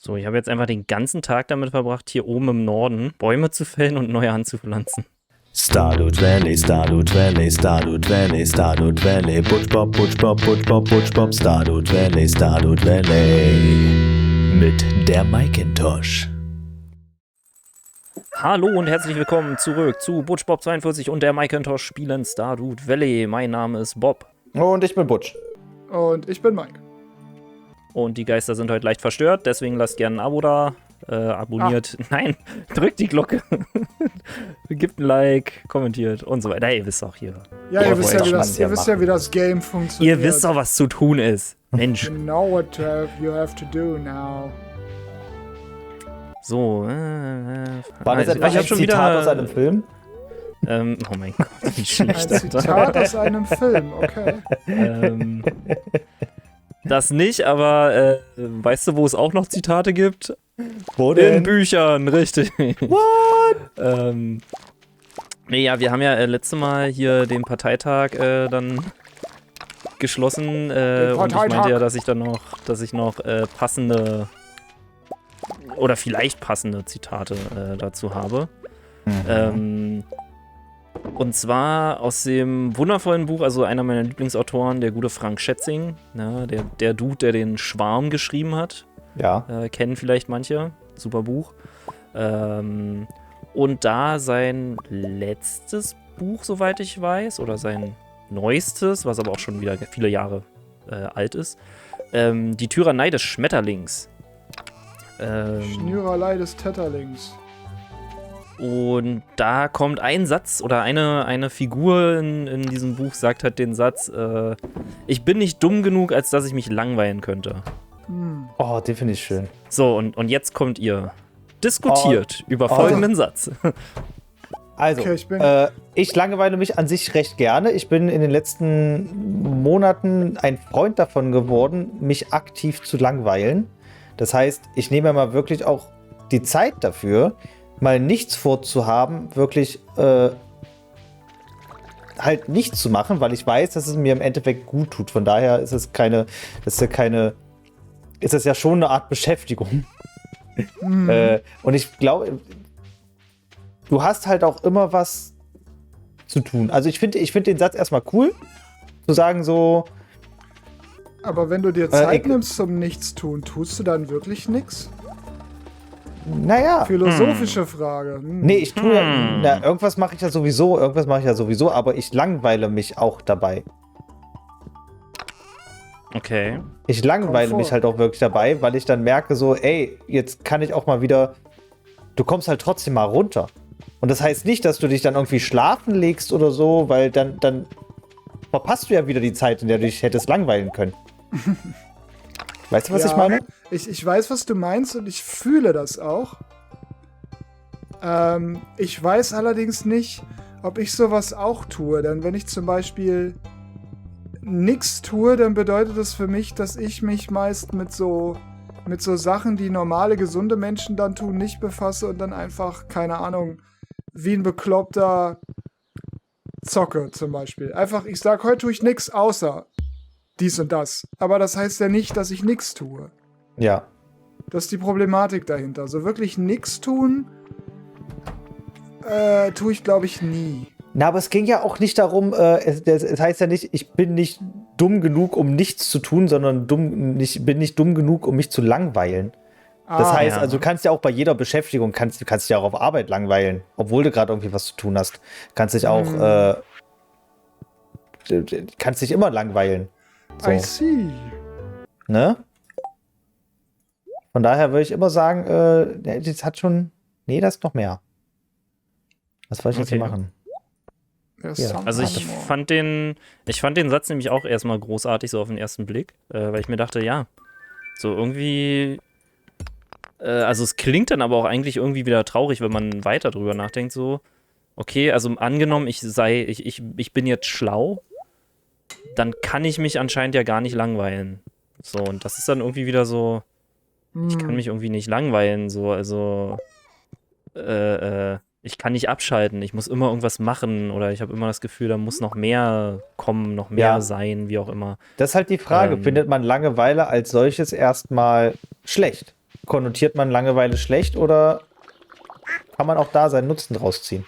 So, ich habe jetzt einfach den ganzen Tag damit verbracht, hier oben im Norden Bäume zu fällen und neue anzupflanzen. Stardew Valley, Stardew Valley, Stardew Valley, Stardew Valley, Butch Bob, Butch Bob, Butch Bob, Butch Bob, Stardew Valley, Stardew Valley. Mit der Macintosh. Hallo und herzlich willkommen zurück zu Butch Bob 42 und der Macintosh spielen Stardew Valley. Mein Name ist Bob. Und ich bin Butch. Und ich bin Mike. Und die Geister sind heute leicht verstört, deswegen lasst gerne ein Abo da. Abonniert. Nein, drückt die Glocke. Gebt ein Like, kommentiert und so weiter. Ihr wisst auch hier. Ja, ihr wisst ja, wie das Game funktioniert. Ihr wisst doch, was zu tun ist. Mensch. You know what you have to do now. So, War das etwa ein Zitat aus einem Film? Oh mein Gott, wie schlecht. Ein Zitat aus einem Film, okay. Das nicht, aber weißt du, wo es auch noch Zitate gibt? Wo denn? In Büchern, richtig. What? Nee, ja, wir haben ja letztes Mal hier den Parteitag dann geschlossen und ich meinte ja, dass ich noch passende oder vielleicht passende Zitate dazu habe. Und zwar aus dem wundervollen Buch, also einer meiner Lieblingsautoren, der gute Frank Schätzing, ne, der Dude, der den Schwarm geschrieben hat. Ja. Kennen vielleicht manche. Super Buch. Und da sein letztes Buch, soweit ich weiß, oder sein neuestes, was aber auch schon wieder viele Jahre alt ist, Die Tyrannei des Schmetterlings. Schnürerlei des Tetterlings. Und da kommt ein Satz oder eine Figur in diesem Buch sagt halt den Satz, ich bin nicht dumm genug, als dass ich mich langweilen könnte. Oh, den finde ich schön. So, und jetzt kommt ihr diskutiert über folgenden Satz. Also, Okay, ich langeweile mich an sich recht gerne. Ich bin in den letzten Monaten ein Freund davon geworden, mich aktiv zu langweilen. Das heißt, ich nehme mal wirklich auch die Zeit dafür, mal nichts vorzuhaben, wirklich halt nichts zu machen, weil ich weiß, dass es mir im Endeffekt gut tut. Von daher ist es ist das ja schon eine Art Beschäftigung. Und ich glaube, du hast halt auch immer was zu tun. Also ich finde den Satz erstmal cool, zu sagen so. Aber wenn du dir Zeit nimmst zum Nichtstun, tust du dann wirklich nichts? Naja. Philosophische Frage. Nee, ich tue irgendwas mache ich ja sowieso, aber ich langweile mich auch dabei. Okay. Ich langweile mich halt auch wirklich dabei, weil ich dann merke so, ey, jetzt kann ich auch mal wieder, du kommst halt trotzdem mal runter. Und das heißt nicht, dass du dich dann irgendwie schlafen legst oder so, weil dann verpasst du ja wieder die Zeit, in der du dich hättest langweilen können. Weißt du, was ich meine? Ich weiß, was du meinst und ich fühle das auch. Ich weiß allerdings nicht, ob ich sowas auch tue. Denn wenn ich zum Beispiel nichts tue, dann bedeutet das für mich, dass ich mich meist mit so Sachen, die normale, gesunde Menschen dann tun, nicht befasse und dann einfach, keine Ahnung, wie ein Bekloppter zocke zum Beispiel. Einfach, ich sag, heute tue ich nichts außer dies und das. Aber das heißt ja nicht, dass ich nichts tue. Ja. Das ist die Problematik dahinter. So wirklich nichts tun, tue ich, glaube ich, nie. Na, aber es ging ja auch nicht darum, es heißt ja nicht, ich bin nicht dumm genug, um nichts zu tun, sondern ich bin nicht dumm genug, um mich zu langweilen. Das heißt, also du kannst ja auch bei jeder Beschäftigung, kannst dich ja auch auf Arbeit langweilen, obwohl du gerade irgendwie was zu tun hast. Kannst dich auch, kannst dich immer langweilen. So. I see. Ne? Von daher würde ich immer sagen, das hat schon, nee, das ist noch mehr. Was soll ich jetzt hier machen? Also ich fand den Satz nämlich auch erstmal großartig, so auf den ersten Blick, weil ich mir dachte, ja, so irgendwie, also es klingt dann aber auch eigentlich irgendwie wieder traurig, wenn man weiter drüber nachdenkt, so, okay, also angenommen, ich bin jetzt schlau, dann kann ich mich anscheinend ja gar nicht langweilen. So, und das ist dann irgendwie wieder so, ich kann mich irgendwie nicht langweilen, so, also, ich kann nicht abschalten, ich muss immer irgendwas machen oder ich habe immer das Gefühl, da muss noch mehr kommen, noch mehr sein, wie auch immer. Das ist halt die Frage, findet man Langeweile als solches erstmal schlecht? konnotiert man Langeweile schlecht oder kann man auch da seinen Nutzen draus ziehen?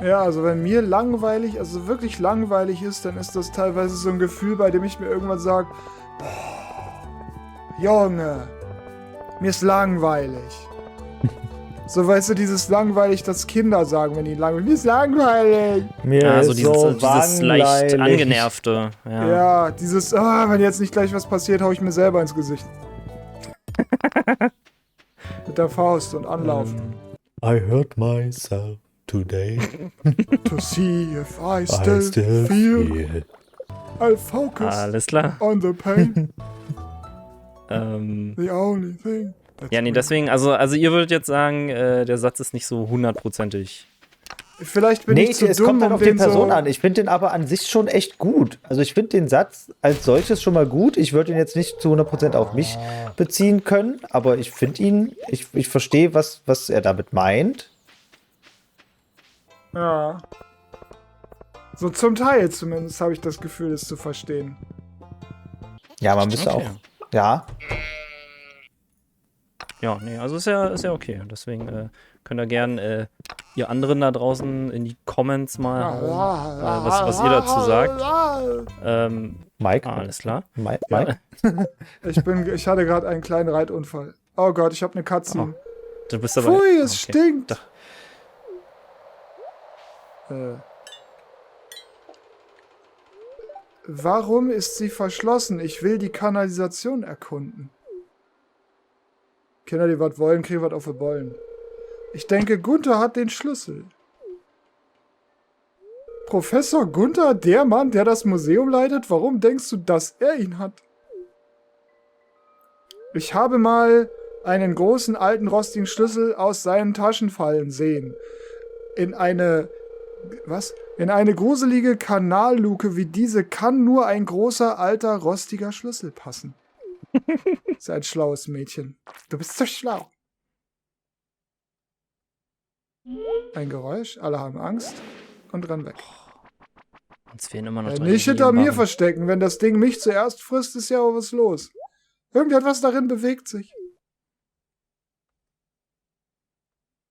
Ja, also wenn mir langweilig, also wirklich langweilig ist, dann ist das teilweise so ein Gefühl, bei dem ich mir irgendwann sage, Junge, mir ist langweilig. So, weißt du, dieses langweilig, das Kinder sagen, wenn die langweilig, mir ist langweilig. Mir ist dieses leicht angenervte. Ja, dieses, wenn jetzt nicht gleich was passiert, hau ich mir selber ins Gesicht. Mit der Faust und anlaufen. I hurt myself today. To see if I still feel. I'll focus Alles klar. on the pain. The only thing. Ja, nee, deswegen, also ihr würdet jetzt sagen, der Satz ist nicht so 100%ig. Vielleicht bin ich zu es dumm, kommt dann um auf die den Person so an. Ich finde den aber an sich schon echt gut. Also ich finde den Satz als solches schon mal gut. Ich würde ihn jetzt nicht zu 100% auf mich beziehen können, aber ich finde ihn, ich verstehe, was er damit meint. Ja. So zum Teil zumindest habe ich das Gefühl, es zu verstehen. Ja, man müsste auch. Ja. Ja, nee, also ist ja okay. Deswegen könnt ihr gern ihr anderen da draußen in die Comments mal hauen, was ihr dazu sagt. Mike? Alles klar. Mike? Ja. Ich hatte gerade einen kleinen Reitunfall. Oh Gott, ich habe eine Cutscene. Du bist aber. Pfui, es stinkt. Warum ist sie verschlossen? Ich will die Kanalisation erkunden. Kinder, die was wollen, kriegen was auf die Bollen. Ich denke, Gunther hat den Schlüssel. Professor Gunther, der Mann, der das Museum leitet? Warum denkst du, dass er ihn hat? Ich habe mal einen großen, alten, rostigen Schlüssel aus seinen Taschen fallen sehen. In eine gruselige Kanalluke wie diese kann nur ein großer, alter, rostiger Schlüssel passen. Ist ein schlaues Mädchen. Du bist so schlau. Ein Geräusch, alle haben Angst und rennen weg. Uns fehlen immer noch Nicht hinter mir verstecken. Wenn das Ding mich zuerst frisst, ist ja auch was los. Irgendetwas darin bewegt sich.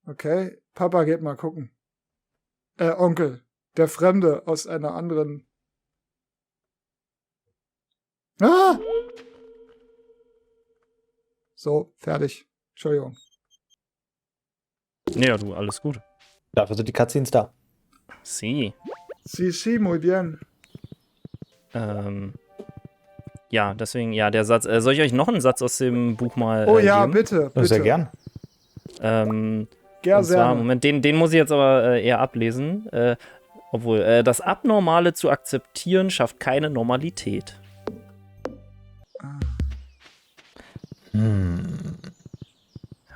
Okay, Papa geht mal gucken. Onkel. Der Fremde aus einer anderen... Ah! So, fertig. Entschuldigung. Ja, du, alles gut. Dafür sind die Cutscenes da. Sie. Sí, muy bien. Ja, deswegen, ja, der Satz. Soll ich euch noch einen Satz aus dem Buch mal ja, geben? bitte. Sehr gern. Und zwar, Moment, den muss ich jetzt aber eher ablesen. Obwohl, das Abnormale zu akzeptieren schafft keine Normalität.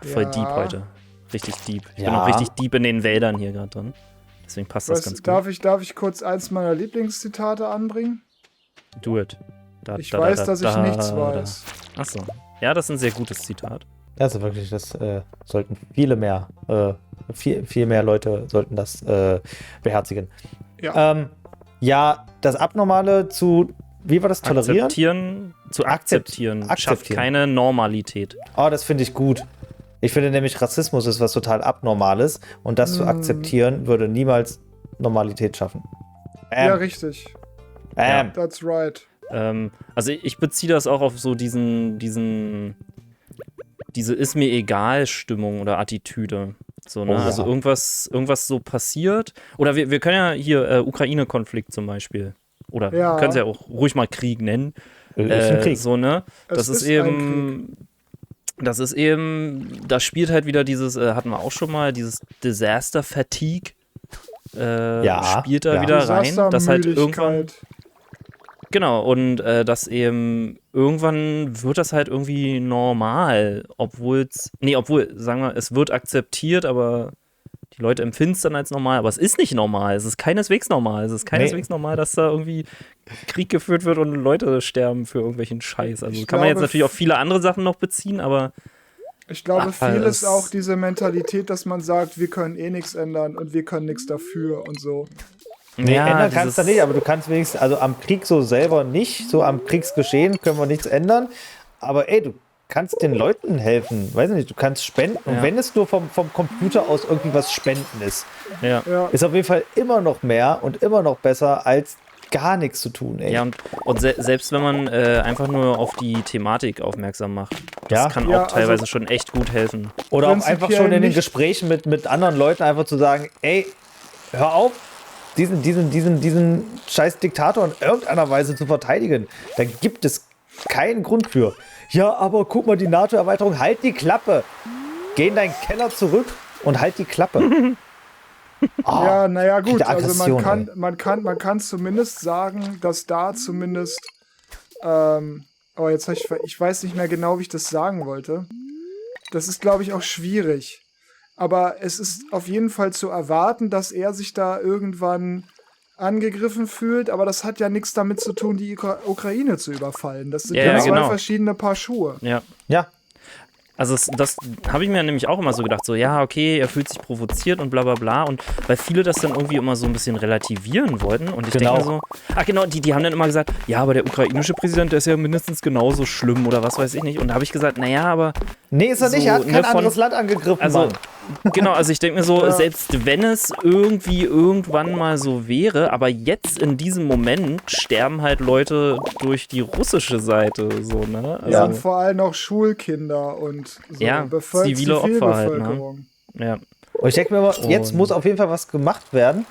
Voll deep heute. Richtig deep. Ich bin auch richtig deep in den Wäldern hier gerade drin. Deswegen passt das ganz gut. Darf ich kurz eins meiner Lieblingszitate anbringen? Do it. Ich weiß, dass ich nichts weiß. Achso. Ja, das ist ein sehr gutes Zitat. Also wirklich, das sollten viel mehr Leute sollten das beherzigen. Ja. Ja, das Abnormale zu, wie war das, tolerieren? Akzeptieren. Schafft keine Normalität. Oh, das finde ich gut. Ich finde nämlich, Rassismus ist was total Abnormales und das zu akzeptieren würde niemals Normalität schaffen. Ja, richtig. That's right. Also ich beziehe das auch auf so diese ist mir egal Stimmung oder Attitüde. So, ne? Also irgendwas so passiert. Oder wir können ja hier Ukraine-Konflikt zum Beispiel. Oder wir können es ja auch ruhig mal Krieg nennen. Krieg. So, ne? Das ist eben, da spielt halt wieder dieses, hatten wir auch schon mal, dieses Disaster Fatigue. Spielt da wieder rein. Das halt irgendwann. Genau, und dass eben irgendwann wird das halt irgendwie normal, sagen wir, es wird akzeptiert, aber die Leute empfinden es dann als normal, aber es ist nicht normal, es ist keineswegs normal, normal, dass da irgendwie Krieg geführt wird und Leute sterben für irgendwelchen Scheiß. Also kann man jetzt natürlich auf viele andere Sachen noch beziehen, aber ich glaube, viel ist auch diese Mentalität, dass man sagt, wir können eh nichts ändern und wir können nichts dafür und so. Nee, ändern kannst du nicht, aber du kannst wenigstens, also am Krieg so selber nicht, so am Kriegsgeschehen können wir nichts ändern, aber ey, kannst den Leuten helfen. Weiß nicht, du kannst spenden. Und wenn es nur vom Computer aus irgendwie was spenden ist, ist auf jeden Fall immer noch mehr und immer noch besser, als gar nichts zu tun. Ey. Ja, und selbst wenn man einfach nur auf die Thematik aufmerksam macht, das kann auch teilweise schon echt gut helfen. Oder auch einfach schon in den Gesprächen mit anderen Leuten einfach zu sagen, ey, hör auf, diesen scheiß Diktator in irgendeiner Weise zu verteidigen. Da gibt es keinen Grund für. Ja, aber guck mal, die NATO-Erweiterung, halt die Klappe. Geh in deinen Keller zurück und halt die Klappe. Ja, naja, gut, also man kann zumindest sagen, dass da zumindest aber jetzt ich weiß nicht mehr genau, wie ich das sagen wollte. Das ist, glaube ich, auch schwierig. Aber es ist auf jeden Fall zu erwarten, dass er sich da irgendwann angegriffen fühlt, aber das hat ja nichts damit zu tun, die Ukraine zu überfallen. Das sind zwei verschiedene Paar Schuhe. Ja. Also das habe ich mir nämlich auch immer so gedacht, so ja, okay, er fühlt sich provoziert und bla bla bla, und weil viele das dann irgendwie immer so ein bisschen relativieren wollten und ich denke mir so, die haben dann immer gesagt, ja, aber der ukrainische Präsident, der ist ja mindestens genauso schlimm oder was weiß ich nicht, und da habe ich gesagt, naja, aber nee, ist er nicht, er hat kein anderes Land angegriffen, also, genau, also ich denke mir so, selbst wenn es irgendwie irgendwann mal so wäre, aber jetzt in diesem Moment sterben halt Leute durch die russische Seite, so, ne? Also, und vor allem auch Schulkinder und so zivile Opfer halt, ne? Ja. Und ich denke mir immer, jetzt muss auf jeden Fall was gemacht werden.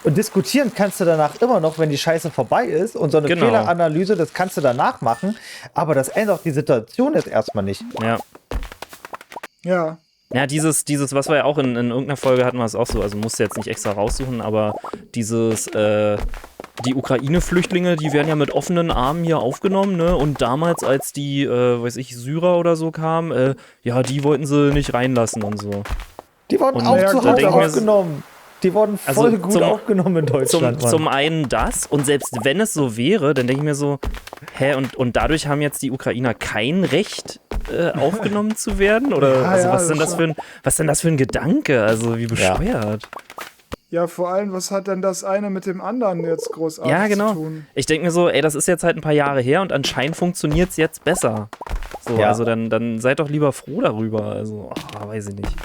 Und diskutieren kannst du danach immer noch, wenn die Scheiße vorbei ist. Und so eine Fehleranalyse, das kannst du danach machen. Aber das ändert die Situation jetzt erstmal nicht. Ja. Ja, dieses, was wir ja auch in irgendeiner Folge hatten wir es auch so, also musst du jetzt nicht extra raussuchen, aber die Ukraine-Flüchtlinge, die werden ja mit offenen Armen hier aufgenommen, ne? Und damals, als die, Syrer oder so kamen, die wollten sie nicht reinlassen und so. Die wurden auch zu Hause aufgenommen. Die wurden voll gut aufgenommen in Deutschland. Zum einen das, und selbst wenn es so wäre, dann denke ich mir so, und dadurch haben jetzt die Ukrainer kein Recht, aufgenommen zu werden? Oder was ist denn das für ein Gedanke? Also wie bescheuert. Ja, vor allem, was hat denn das eine mit dem anderen jetzt großartig zu tun? Ich denke mir so, das ist jetzt halt ein paar Jahre her und anscheinend funktioniert es jetzt besser. So, also dann seid doch lieber froh darüber. Also, weiß ich nicht.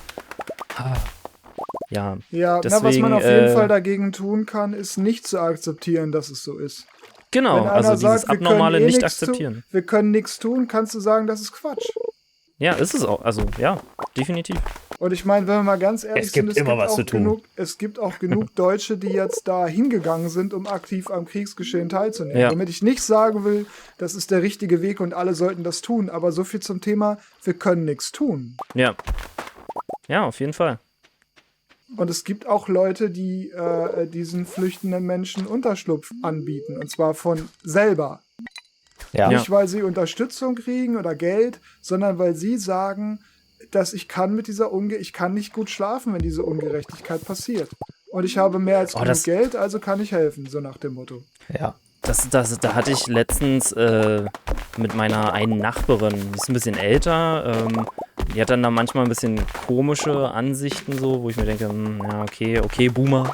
Ja, deswegen, was man auf jeden Fall dagegen tun kann, ist nicht zu akzeptieren, dass es so ist. Genau, also dieses abnormale nicht akzeptieren. Wir können nichts tun, kannst du sagen, das ist Quatsch. Ja, ist es auch. Also, ja, definitiv. Und ich meine, wenn wir mal ganz ehrlich sind, es gibt auch genug Deutsche, die jetzt da hingegangen sind, um aktiv am Kriegsgeschehen teilzunehmen. Ja. Damit ich nicht sagen will, das ist der richtige Weg und alle sollten das tun. Aber so viel zum Thema, wir können nichts tun. Ja. Ja, auf jeden Fall. Und es gibt auch Leute, die diesen flüchtenden Menschen Unterschlupf anbieten. Und zwar von selber. Ja. Nicht, weil sie Unterstützung kriegen oder Geld, sondern weil sie sagen, dass ich kann nicht gut schlafen, wenn diese Ungerechtigkeit passiert. Und ich habe mehr als genug Geld, also kann ich helfen, so nach dem Motto. Ja. Da hatte ich letztens mit meiner einen Nachbarin, die ist ein bisschen älter, die hat dann da manchmal ein bisschen komische Ansichten, so, wo ich mir denke, okay, Boomer.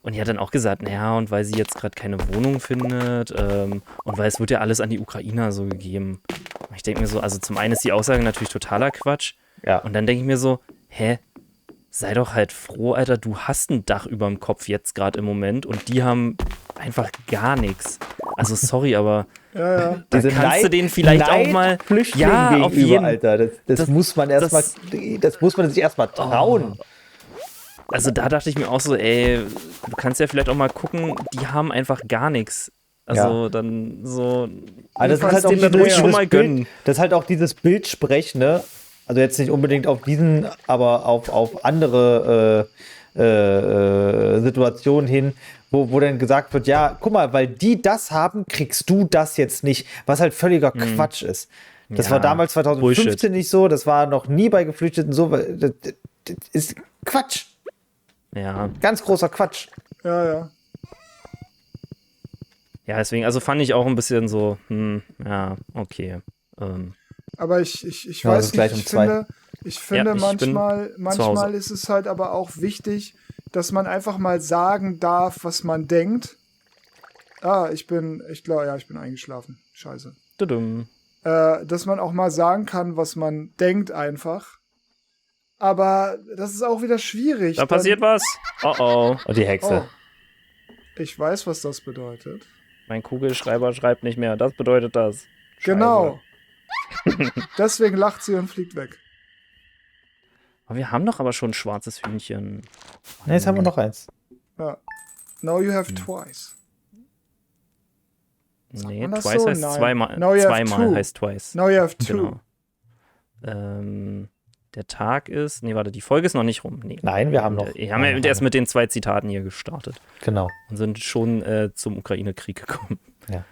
Und die hat dann auch gesagt, und weil sie jetzt gerade keine Wohnung findet und weil es wird ja alles an die Ukrainer so gegeben. Und ich denke mir so, also zum einen ist die Aussage natürlich totaler Quatsch. Ja. Und dann denke ich mir so, sei doch halt froh, Alter, du hast ein Dach überm Kopf jetzt gerade im Moment und die haben einfach gar nichts. Also sorry, aber da kannst du denen vielleicht auch mal auf jeden Alter. Das muss man sich erstmal trauen. Also da dachte ich mir auch so, du kannst ja vielleicht auch mal gucken, die haben einfach gar nichts. Also dann so, also das ist halt auch schon mal gönnen. Das ist halt auch dieses Bildsprech, ne? Also jetzt nicht unbedingt auf diesen, aber auf andere Situationen hin, wo dann gesagt wird, ja, guck mal, weil die das haben, kriegst du das jetzt nicht, was halt völliger Quatsch ist. Das war damals 2015 Bullshit. Nicht so, das war noch nie bei Geflüchteten so, das ist Quatsch. Ja. Ganz großer Quatsch. Ja. Ja, deswegen, also fand ich auch ein bisschen so, okay. Aber ich weiß nicht, ich finde manchmal ist es halt aber auch wichtig, dass man einfach mal sagen darf, was man denkt. Ich bin eingeschlafen. Scheiße. dass man auch mal sagen kann, was man denkt einfach. Aber das ist auch wieder schwierig. Da passiert was. Oh. Und die Hexe. Oh. Ich weiß, was das bedeutet. Mein Kugelschreiber schreibt nicht mehr. Das bedeutet das. Scheiße. Genau. Deswegen lacht sie und fliegt weg. Aber wir haben doch aber schon ein schwarzes Hühnchen. Ne, jetzt haben wir noch eins. Ja. Now you have twice. Nee, man das twice so? heißt Nein. zweimal. Now you have Zweimal two. heißt twice. Now you have two. Genau. Der Tag ist. Nee, warte, die Folge ist noch nicht rum. Nee. Nein, wir haben noch. Wir haben ja erst mit den 2 Zitaten hier gestartet. Genau. Und sind schon zum Ukraine-Krieg gekommen. Ja.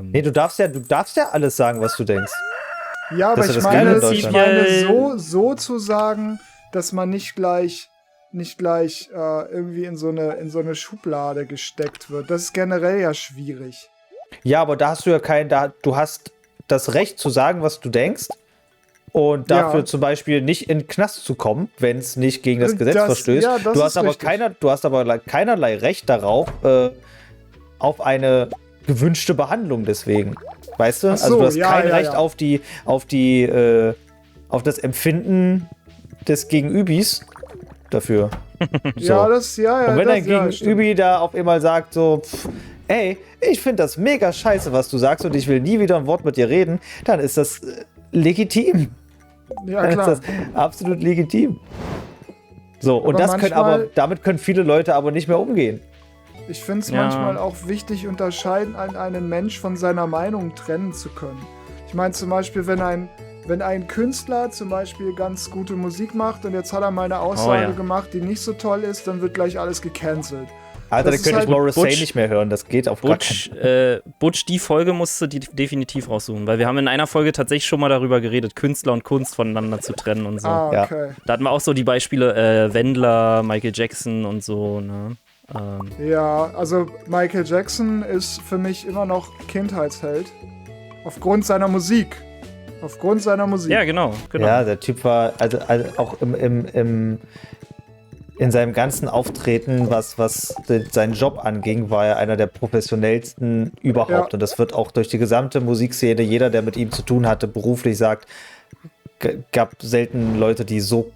Nee, du darfst ja alles sagen, was du denkst. Ja, aber Das ist ich das Geile in meine Deutschland. so zu sagen, dass man nicht gleich irgendwie in so eine Schublade gesteckt wird. Das ist generell ja schwierig. Ja, aber da hast du ja du hast das Recht zu sagen, was du denkst. Und dafür zum Beispiel nicht in den Knast zu kommen, wenn es nicht gegen das Gesetz verstößt. Ja, du hast aber keinerlei Recht darauf, auf eine gewünschte Behandlung deswegen. Weißt du? Ach so, also du hast kein Recht ja. auf das Empfinden des Gegenübis dafür. So. Ja, Und wenn dein Gegenübi da auf einmal sagt so, ey, ich finde das mega scheiße, was du sagst und ich will nie wieder ein Wort mit dir reden, dann ist das legitim. Ja, Dann klar. ist das absolut legitim. So, und Aber damit können viele Leute aber nicht mehr umgehen. Ich finde es Ja. manchmal auch wichtig, unterscheiden, einen Mensch von seiner Meinung trennen zu können. Ich meine zum Beispiel, wenn ein Künstler zum Beispiel ganz gute Musik macht und jetzt hat er mal eine Aussage gemacht, die nicht so toll ist, dann wird gleich alles gecancelt. Alter, Das da könnte ist ich halt Morrissey Butch- nicht mehr hören. Das geht auf gar keinen Butch, die Folge musst du definitiv raussuchen, weil wir haben in einer Folge tatsächlich schon mal darüber geredet, Künstler und Kunst voneinander zu trennen und so. Ah, Ja. okay. Da hatten wir auch so die Beispiele Wendler, Michael Jackson und so, ne? Ja, also Michael Jackson ist für mich immer noch Kindheitsheld. Aufgrund seiner Musik. Ja, genau. Ja, der Typ war, also auch in seinem ganzen Auftreten, was seinen Job anging, war er einer der professionellsten überhaupt. Ja. Und das wird auch durch die gesamte Musikszene, jeder, der mit ihm zu tun hatte, beruflich sagt, gab selten Leute, die so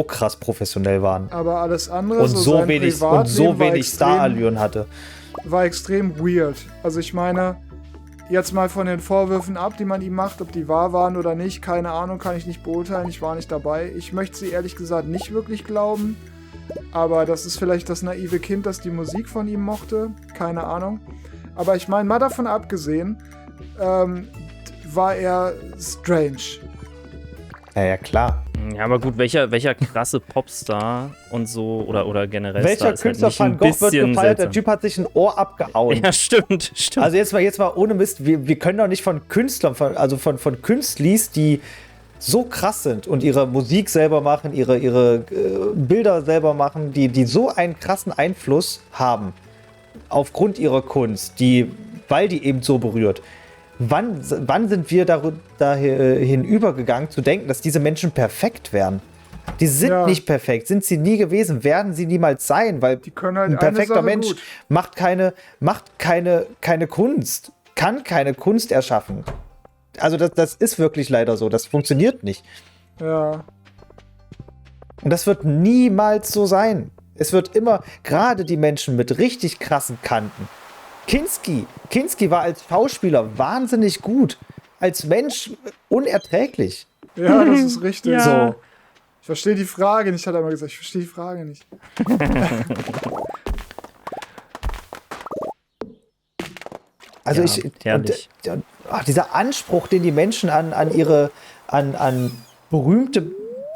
krass professionell waren. Aber alles andere, Und so so sein wenig Privatleben war Starallüren hatte. war extrem weird. Also ich meine, jetzt mal von den Vorwürfen ab, die man ihm macht, ob die wahr waren oder nicht, keine Ahnung, kann ich nicht beurteilen, ich war nicht dabei. Ich möchte sie ehrlich gesagt nicht wirklich glauben, aber das ist vielleicht das naive Kind, das die Musik von ihm mochte, keine Ahnung. Aber ich meine, mal davon abgesehen, war er strange. Ja, klar. Ja, aber gut, welcher krasse Popstar und so oder generell Star Welcher ist halt Künstler nicht ein Van Gogh wird bisschen gefeiert? Der seltsam. Typ hat sich ein Ohr abgehauen. Ja, stimmt. Also jetzt mal ohne Mist, wir können doch nicht von Künstlern, von Künstlis, die so krass sind und ihre Musik selber machen, ihre Bilder selber machen, die so einen krassen Einfluss haben aufgrund ihrer Kunst, weil die eben so berührt. Wann sind wir dahin übergegangen zu denken, dass diese Menschen perfekt wären? Die sind nicht perfekt, sind sie nie gewesen, werden sie niemals sein, weil Die können halt ein perfekter eine Sache Mensch gut. macht keine Kunst, kann keine Kunst erschaffen. Also das ist wirklich leider so, das funktioniert nicht. Ja. Und das wird niemals so sein. Es wird immer, gerade die Menschen mit richtig krassen Kanten. Kinski war als Schauspieler wahnsinnig gut. Als Mensch unerträglich. Ja, das ist richtig. Ja. So. Ich verstehe die Frage nicht, hat er mal gesagt. Ich verstehe die Frage nicht. Also Ja, herrlich. dieser Anspruch, den die Menschen an berühmte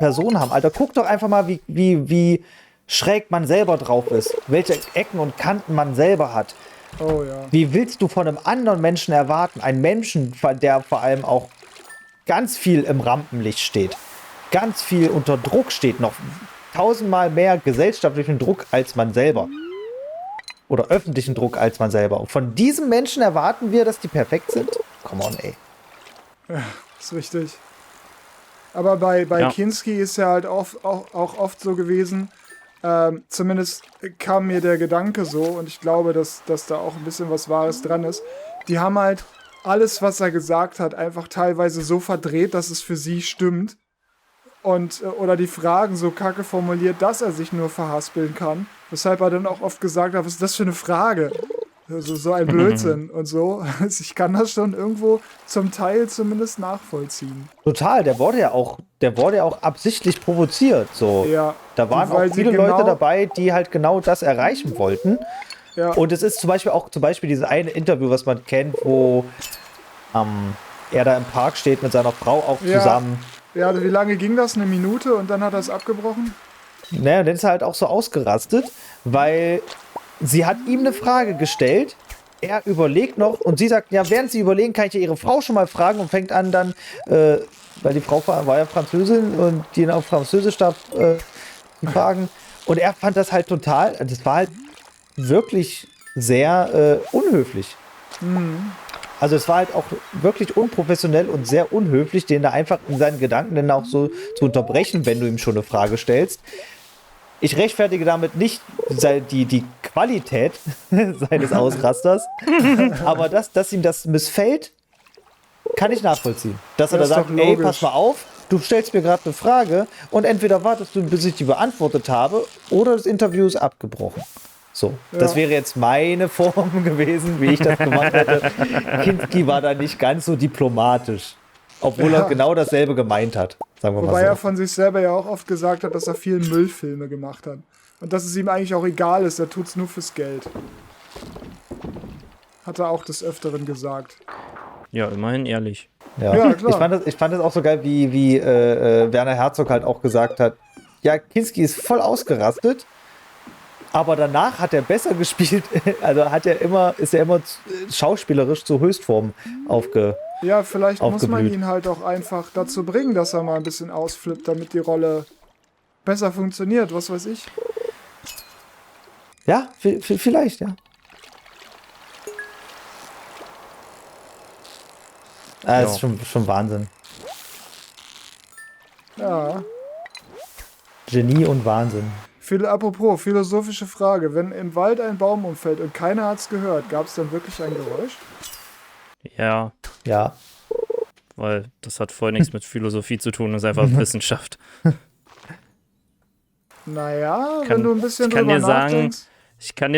Personen haben. Alter, guck doch einfach mal, wie schräg man selber drauf ist. Welche Ecken und Kanten man selber hat. Oh ja. Wie willst du von einem anderen Menschen erwarten? Einen Menschen, der vor allem auch ganz viel im Rampenlicht steht. Ganz viel unter Druck steht. Noch 1000-mal mehr gesellschaftlichen Druck als man selber. Oder öffentlichen Druck als man selber. Und von diesem Menschen erwarten wir, dass die perfekt sind? Come on, ey. Ist richtig. Aber bei Ja. Kinski ist ja halt auch oft so gewesen, zumindest kam mir der Gedanke so und ich glaube, dass da auch ein bisschen was Wahres dran ist. Die haben halt alles, was er gesagt hat, einfach teilweise so verdreht, dass es für sie stimmt. Und, oder die Fragen so kacke formuliert, dass er sich nur verhaspeln kann. Weshalb er dann auch oft gesagt hat, was ist das für eine Frage? Also so ein Blödsinn und so. Also ich kann das schon irgendwo zum Teil zumindest nachvollziehen. Total, der wurde ja auch absichtlich provoziert. So. Ja, Da waren auch viele Leute dabei, die halt genau das erreichen wollten. Ja. Und es ist zum Beispiel dieses eine Interview, was man kennt, wo er da im Park steht mit seiner Frau auch zusammen. Ja, wie lange ging das? 1 Minute und dann hat er es abgebrochen? Naja, dann ist er halt auch so ausgerastet, weil sie hat ihm eine Frage gestellt, er überlegt noch und sie sagt, ja, während sie überlegen, kann ich ja ihre Frau schon mal fragen und fängt an dann, weil die Frau war ja Französin und die auf Französisch darf fragen. Und er fand das halt total, das war halt wirklich sehr unhöflich. Mhm. Also es war halt auch wirklich unprofessionell und sehr unhöflich, den da einfach in seinen Gedanken dann auch so zu unterbrechen, wenn du ihm schon eine Frage stellst. Ich rechtfertige damit nicht die Qualität seines Ausrasters, aber dass ihm das missfällt, kann ich nachvollziehen. Dass er da sagt, ey, pass mal auf, du stellst mir gerade eine Frage und entweder wartest du, bis ich die beantwortet habe, oder das Interview ist abgebrochen. So, das wäre jetzt meine Form gewesen, wie ich das gemacht hätte. Kinski war da nicht ganz so diplomatisch, obwohl er genau dasselbe gemeint hat. Sagen wir mal Wobei so. er von sich selber ja auch oft gesagt hat, dass er viel Müllfilme gemacht hat. Und dass es ihm eigentlich auch egal ist, er tut's nur fürs Geld. Hat er auch des Öfteren gesagt. Ja, immerhin ehrlich. Ja, klar. Ich fand das auch so geil, wie Werner Herzog halt auch gesagt hat, ja, Kinski ist voll ausgerastet, aber danach hat er besser gespielt, also ist er immer schauspielerisch zur Höchstform Ja, vielleicht muss man aufgeblüht. ihn halt auch einfach dazu bringen, dass er mal ein bisschen ausflippt, damit die Rolle besser funktioniert, was weiß ich. Ja, vielleicht, ja. Das ist schon Wahnsinn. Ja. Genie und Wahnsinn. Apropos, philosophische Frage. Wenn im Wald ein Baum umfällt und keiner hat's gehört, gab es dann wirklich ein Geräusch? Ja, Ja. weil das hat voll nichts mit Philosophie zu tun, das ist einfach Wissenschaft. Naja, wenn du ein bisschen ich kann drüber dir sagen, nachdenkst. Ich kann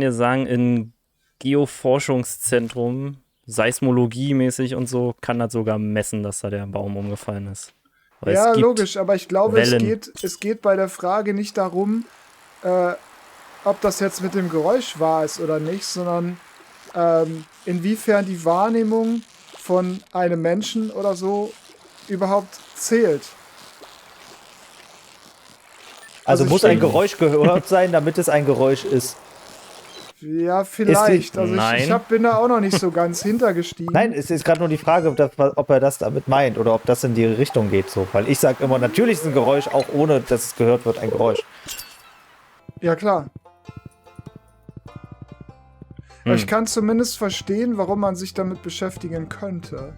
dir sagen, in Geoforschungszentrum, Seismologie-mäßig und so, kann das sogar messen, dass da der Baum umgefallen ist. Weil Ja, es gibt logisch, aber ich glaube, Wellen. es geht bei der Frage nicht darum, ob das jetzt mit dem Geräusch wahr ist oder nicht, sondern inwiefern die Wahrnehmung von einem Menschen oder so überhaupt zählt. Also Also muss ein Geräusch gehört sein, damit es ein Geräusch ist. Ja, vielleicht. Also Nein. bin da auch noch nicht so ganz hintergestiegen. Nein, es ist gerade nur die Frage, ob er das damit meint oder ob das in die Richtung geht. So. Weil ich sage immer, natürlich ist ein Geräusch, auch ohne dass es gehört wird, ein Geräusch. Ja, klar. Aber ich kann zumindest verstehen, warum man sich damit beschäftigen könnte.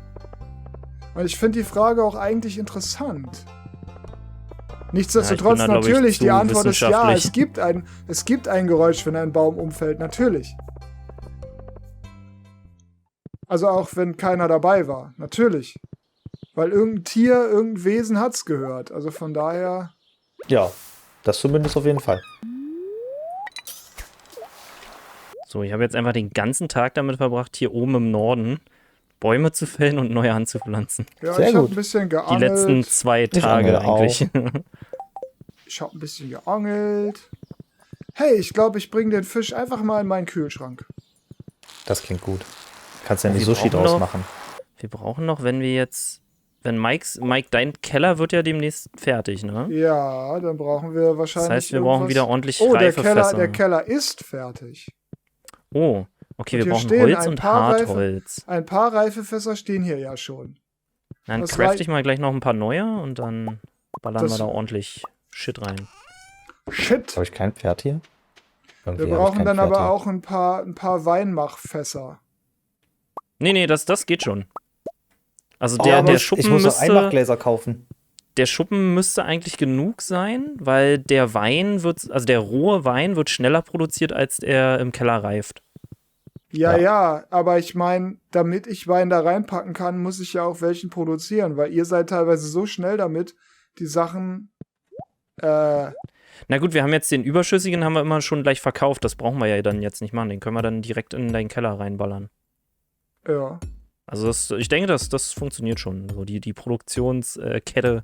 Und ich finde die Frage auch eigentlich interessant. Nichtsdestotrotz, Ja, ich bin da, glaub ich, natürlich, zu die Antwort ist ja, wissenschaftlich. es gibt ein Geräusch, wenn ein Baum umfällt, natürlich. Also auch wenn keiner dabei war, natürlich. Weil irgendein Tier, irgendein Wesen hat's gehört. Also von daher. Ja, das zumindest auf jeden Fall. So, ich habe jetzt einfach den ganzen Tag damit verbracht, hier oben im Norden Bäume zu fällen und neue anzupflanzen. Ja, Sehr ich habe gut. ein bisschen Die geangelt. letzten 2 Tage angel auch. eigentlich. Ich habe ein bisschen geangelt. Hey, ich glaube, ich bringe den Fisch einfach mal in meinen Kühlschrank. Das klingt gut. Kannst ja nicht Wir Sushi brauchen draus noch- machen. Wir brauchen noch, wenn Mike, dein Keller wird ja demnächst fertig, ne? Ja, dann brauchen wir Das wahrscheinlich. heißt, wir brauchen irgendwas- wieder ordentlich Oh, der reife Fässer. Keller ist fertig. Oh, okay, Und wir hier brauchen stehen Holz ein und paar Hartholz. Ein paar reife Fässer stehen hier ja schon. Dann das craft war- ich mal gleich noch ein paar neue und dann ballern Das- wir da ordentlich Shit rein. Shit. Habe ich kein Pferd hier? Wir Irgendwie hab ich brauchen kein dann Pferd aber hier. auch ein paar Weinmachfässer. Nee, das geht schon. Also Oh, der aber ich Schuppen muss noch müsste, Einmachgläser kaufen. der Schuppen müsste eigentlich genug sein, weil der Wein wird, also der rohe Wein wird schneller produziert, als er im Keller reift. Ja, aber ich meine, damit ich Wein da reinpacken kann, muss ich ja auch welchen produzieren, weil ihr seid teilweise so schnell damit, die Sachen Na gut, wir haben jetzt den Überschüssigen haben wir immer schon gleich verkauft. Das brauchen wir ja dann jetzt nicht machen. Den können wir dann direkt in deinen Keller reinballern. Ja. Also ich denke, das funktioniert schon. So die Produktionskette,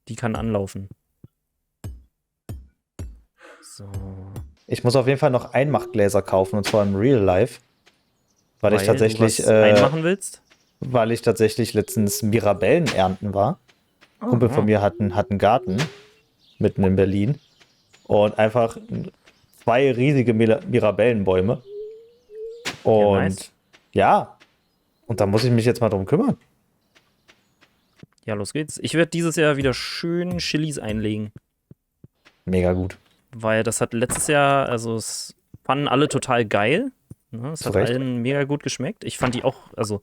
die kann anlaufen. So. Ich muss auf jeden Fall noch Einmachgläser kaufen, und zwar im Real Life. Weil ich tatsächlich du was einmachen willst? Weil ich tatsächlich letztens Mirabellen ernten war. Ein Kumpel von mir hat einen Garten mitten in Berlin und einfach 2 riesige Mirabellenbäume. Und nice. Ja, und da muss ich mich jetzt mal drum kümmern. Ja, los geht's. Ich werde dieses Jahr wieder schön Chilis einlegen. Mega gut. Weil das hat letztes Jahr, also es fanden alle total geil. Ne? Es hat allen mega gut geschmeckt. Ich fand die auch, also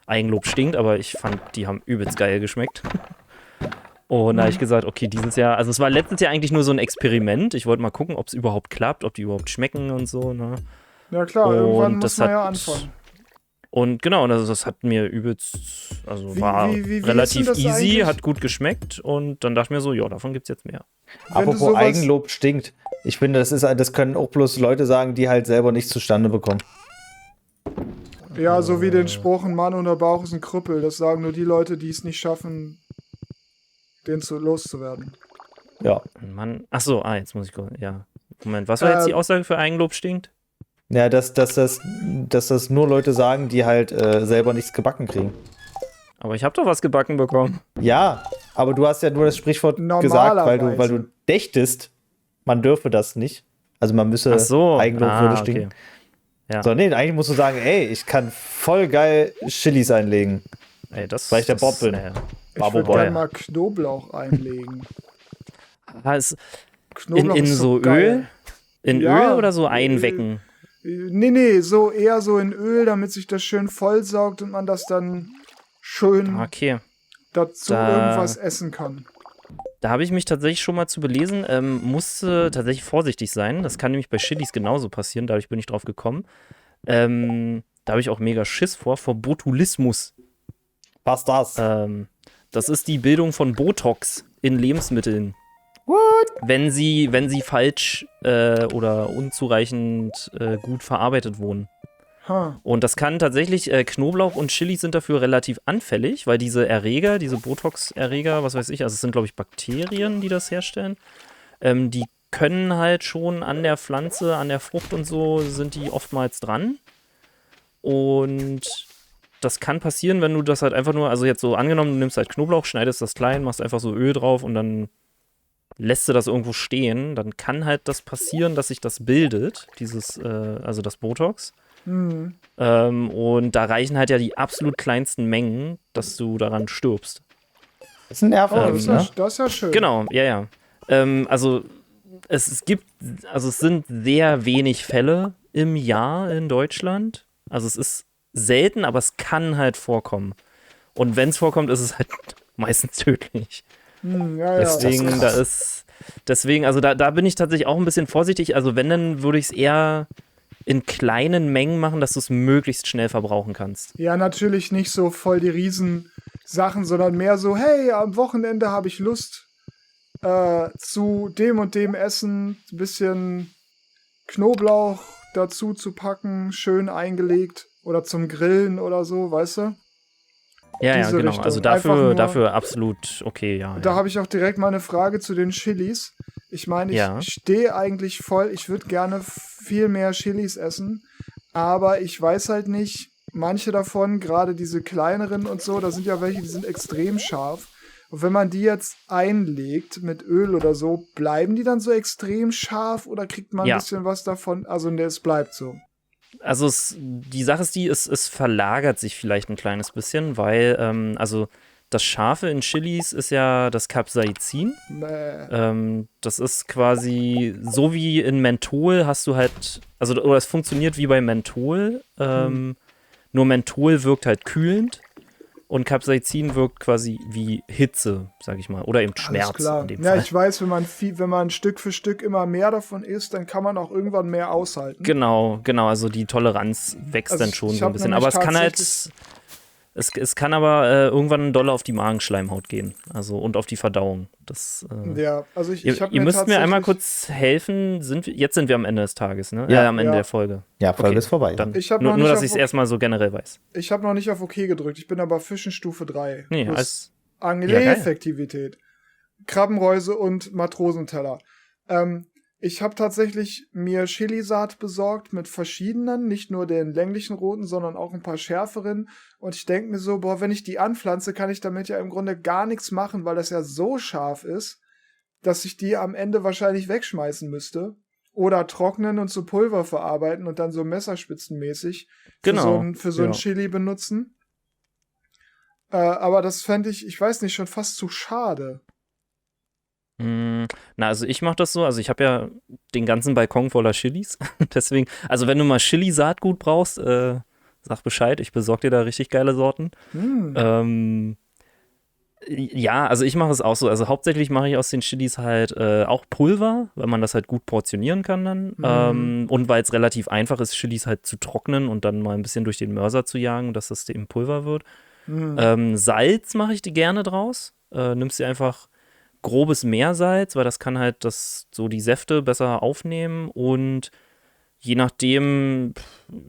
Eigenlob stinkt, aber ich fand, die haben übelst geil geschmeckt. Und da habe ich gesagt, okay, dieses Jahr, also es war letztes Jahr eigentlich nur so ein Experiment. Ich wollte mal gucken, ob es überhaupt klappt, ob die überhaupt schmecken und so. Ne? Ja klar, irgendwann muss man ja anfangen. Und genau, das hat mir übelst, also war relativ easy, eigentlich? Hat gut geschmeckt und dann dachte ich mir so, ja, davon gibt's jetzt mehr. Apropos Eigenlob stinkt. Ich finde, das können auch bloß Leute sagen, die halt selber nichts zustande bekommen. Ja, so wie den Spruch, ein Mann ohne Bauch ist ein Krüppel. Das sagen nur die Leute, die es nicht schaffen, den loszuwerden. Ja. Mann, achso, jetzt muss ich gucken, ja. Moment, was war jetzt die Aussage für Eigenlob stinkt? Ja, dass das nur Leute sagen, die halt selber nichts gebacken kriegen. Aber ich habe doch was gebacken bekommen. Ja, aber du hast ja nur das Sprichwort gesagt, weil du dächtest, man dürfe das nicht. Also man müsse Eigenlob würde stinken. Okay. Ja. So, nee, eigentlich musst du sagen, ey, ich kann voll geil Chilis einlegen. Ey, weil ich der Bob bin. Ich würde gerne mal Knoblauch einlegen. Knoblauch in so Öl? In Öl oder so einwecken? Nee, so eher so in Öl, damit sich das schön vollsaugt und man das dann schön dazu irgendwas essen kann. Da habe ich mich tatsächlich schon mal zu belesen, musste tatsächlich vorsichtig sein. Das kann nämlich bei Chilis genauso passieren, dadurch bin ich drauf gekommen. Da habe ich auch mega Schiss vor Botulismus. Was das? Das ist die Bildung von Botox in Lebensmitteln. What? Wenn sie falsch oder unzureichend gut verarbeitet wurden. Und das kann tatsächlich, Knoblauch und Chili sind dafür relativ anfällig, weil diese Erreger, diese Botox-Erreger, was weiß ich, also es sind, glaube ich, Bakterien, die das herstellen, die können halt schon an der Pflanze, an der Frucht und so, sind die oftmals dran. Und das kann passieren, wenn du das halt einfach nur, also jetzt so angenommen, du nimmst halt Knoblauch, schneidest das klein, machst einfach so Öl drauf und dann lässt du das irgendwo stehen, dann kann halt das passieren, dass sich das bildet, also das Botox. Und da reichen halt ja die absolut kleinsten Mengen, dass du daran stirbst. Das ist ein Nerv. Das ist ja schön. Genau, ja. Also es sind sehr wenig Fälle im Jahr in Deutschland. Also es ist selten, aber es kann halt vorkommen. Und wenn es vorkommt, ist es halt meistens tödlich. Deswegen, also da bin ich tatsächlich auch ein bisschen vorsichtig. Also wenn, dann würde ich es eher in kleinen Mengen machen, dass du es möglichst schnell verbrauchen kannst. Ja, natürlich nicht so voll die Riesensachen, sondern mehr so, hey, am Wochenende habe ich Lust zu dem und dem Essen, ein bisschen Knoblauch dazu zu packen, schön eingelegt oder zum Grillen oder so, weißt du? Ja, genau. Richtung. Also dafür absolut okay, ja. Da habe ich auch direkt mal eine Frage zu den Chilis. Ich meine, ich stehe eigentlich voll, ich würde gerne viel mehr Chilis essen, aber ich weiß halt nicht, manche davon, gerade diese kleineren und so, da sind ja welche, die sind extrem scharf. Und wenn man die jetzt einlegt mit Öl oder so, bleiben die dann so extrem scharf oder kriegt man ein bisschen was davon? Also es bleibt so. Also die Sache ist es verlagert sich vielleicht ein kleines bisschen, weil, also das Scharfe in Chilis ist ja das Capsaicin. Das ist quasi so wie in Menthol hast du halt, oder es funktioniert wie bei Menthol, nur Menthol wirkt halt kühlend Und Capsaicin wirkt quasi wie Hitze, sag ich mal. Oder eben Schmerz. Klar. In dem Ja, Fall. ich weiß, wenn man Stück für Stück immer mehr davon isst, dann kann man auch irgendwann mehr aushalten. Genau. Also die Toleranz wächst dann schon so ein bisschen. Aber es kann halt. Es kann aber irgendwann doll auf die Magenschleimhaut gehen. Also und auf die Verdauung. Das, ja, also ihr müsst mir einmal kurz helfen. Jetzt sind wir am Ende des Tages, ne? Ja, am Ende der Folge. Ja, Folge ist vorbei. Dann, nur dass ich es erstmal so generell weiß. Ich habe noch nicht auf OK gedrückt. Ich bin aber Fischenstufe 3. Nee, als Angeleffektivität. Krabbenreuse und Matrosenteller. Ich habe tatsächlich mir Chilisaat besorgt mit verschiedenen, nicht nur den länglichen roten, sondern auch ein paar schärferen. Und ich denke mir so, wenn ich die anpflanze, kann ich damit ja im Grunde gar nichts machen, weil das ja so scharf ist, dass ich die am Ende wahrscheinlich wegschmeißen müsste. Oder trocknen und zu Pulver verarbeiten und dann so messerspitzenmäßig für so ein Chili benutzen. Aber das fände ich weiß nicht, schon fast zu schade. Also ich mache das so, also ich habe ja den ganzen Balkon voller Chilis, deswegen, also wenn du mal Chili-Saatgut brauchst, sag Bescheid, ich besorge dir da richtig geile Sorten. Ja, also ich mache es auch so, also hauptsächlich mache ich aus den Chilis halt auch Pulver, weil man das halt gut portionieren kann dann und weil es relativ einfach ist, Chilis halt zu trocknen und dann mal ein bisschen durch den Mörser zu jagen, dass das eben Pulver wird. Salz mache ich die gerne draus, nimmst dir einfach grobes Meersalz, weil das kann halt so die Säfte besser aufnehmen und je nachdem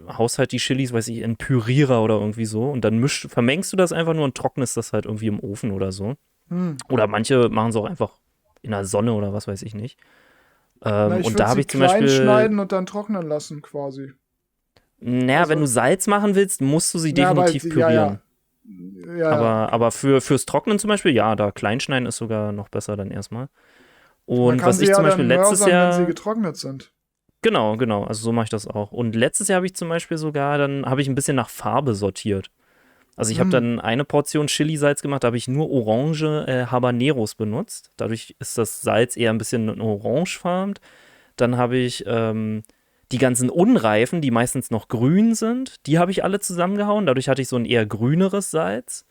haust halt die Chilis, weiß ich, in Pürierer oder irgendwie so und dann vermengst du das einfach nur und trocknest das halt irgendwie im Ofen oder so. Oder manche machen es auch einfach in der Sonne oder was weiß ich nicht. Und da habe ich zum Beispiel schneiden und dann trocknen lassen quasi. Naja, also, wenn du Salz machen willst, musst du sie definitiv pürieren. Ja. Aber fürs Trocknen zum Beispiel, ja, da kleinschneiden ist sogar noch besser dann erstmal. Und was ich zum Beispiel letztes Jahr, wenn sie getrocknet sind. Genau, also so mache ich das auch. Und letztes Jahr habe ich zum Beispiel dann habe ich ein bisschen nach Farbe sortiert. Also ich habe dann eine Portion Chili-Salz gemacht, da habe ich nur orange Habaneros benutzt. Dadurch ist das Salz eher ein bisschen orangefarben. Dann habe ich die ganzen Unreifen, die meistens noch grün sind, die habe ich alle zusammengehauen. Dadurch hatte ich so ein eher grüneres Salz.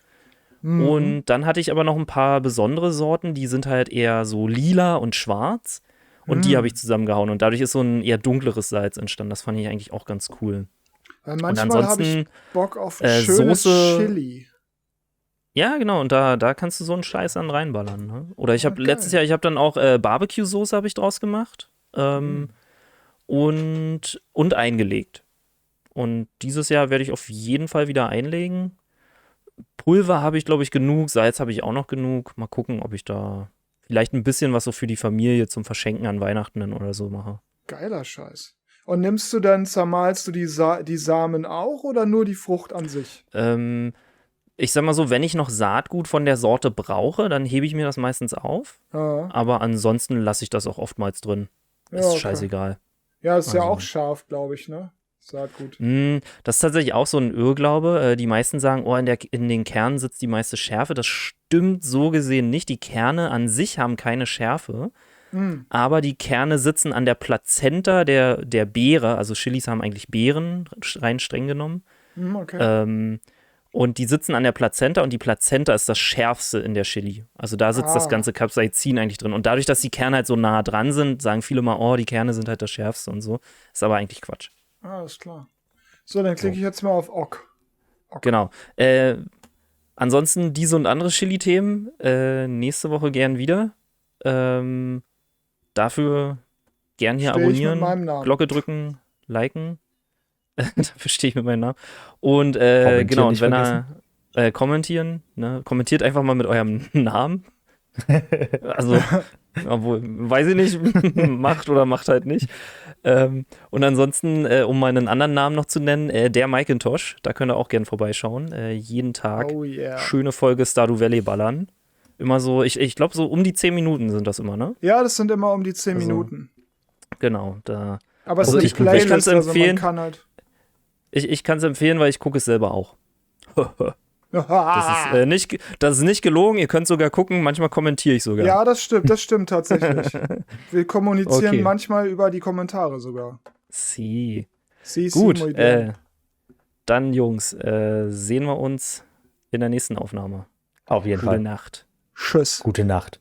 Und dann hatte ich aber noch ein paar besondere Sorten, die sind halt eher so lila und schwarz. Und die habe ich zusammengehauen. Und dadurch ist so ein eher dunkleres Salz entstanden. Das fand ich eigentlich auch ganz cool. Weil manchmal habe ich Bock auf schönes Chili. Ja, genau. Und da kannst du so einen Scheiß dann reinballern. Ne? Oder ich habe letztes Jahr, dann auch Barbecue-Soße habe ich draus gemacht. Und eingelegt. Und dieses Jahr werde ich auf jeden Fall wieder einlegen. Pulver habe ich, glaube ich, genug. Salz habe ich auch noch genug. Mal gucken, ob ich da vielleicht ein bisschen was so für die Familie zum Verschenken an Weihnachten dann oder so mache. Geiler Scheiß. Und zermalst du die Samen auch oder nur die Frucht an sich? Ich sag mal so, wenn ich noch Saatgut von der Sorte brauche, dann hebe ich mir das meistens auf. Aber ansonsten lasse ich das auch oftmals drin. Ist scheißegal. Ja, ist ja auch scharf, glaube ich, ne? Saatgut. Das ist tatsächlich auch so ein Irrglaube. Die meisten sagen, in den Kernen sitzt die meiste Schärfe. Das stimmt so gesehen nicht. Die Kerne an sich haben keine Schärfe, aber die Kerne sitzen an der Plazenta der Beere. Also Chilis haben eigentlich Beeren, rein streng genommen. Okay. Und die sitzen an der Plazenta und die Plazenta ist das Schärfste in der Chili. Also da sitzt das ganze Capsaicin eigentlich drin. Und dadurch, dass die Kerne halt so nah dran sind, sagen viele mal, die Kerne sind halt das Schärfste und so. Ist aber eigentlich Quatsch. Alles klar. So, dann klicke ich jetzt mal auf OK. Genau. Ansonsten diese und andere Chili-Themen nächste Woche gern wieder. Dafür gern hier abonnieren, Glocke drücken, liken. Dafür stehe ich mit meinem Namen. Und genau, und wenn kommentieren, ne? Kommentiert einfach mal mit eurem Namen. Also, obwohl, weiß ich nicht, macht oder macht halt nicht. Und ansonsten, um meinen anderen Namen noch zu nennen, der Macintosh, da könnt ihr auch gerne vorbeischauen. Jeden Tag schöne Folge Stardew Valley ballern. Immer so, ich glaube so um die 10 Minuten sind das immer, ne? Ja, das sind immer um die 10 Minuten. Genau, da. Aber es ist eine Playlist, ich kann's empfehlen. Also man kann halt ich kann es empfehlen, weil ich gucke es selber auch. Das ist nicht gelogen, ihr könnt sogar gucken, manchmal kommentiere ich sogar. Ja, das stimmt tatsächlich. Wir kommunizieren manchmal über die Kommentare sogar. Gut, dann Jungs, sehen wir uns in der nächsten Aufnahme. Auf jeden Fall. Gute Nacht. Tschüss. Gute Nacht.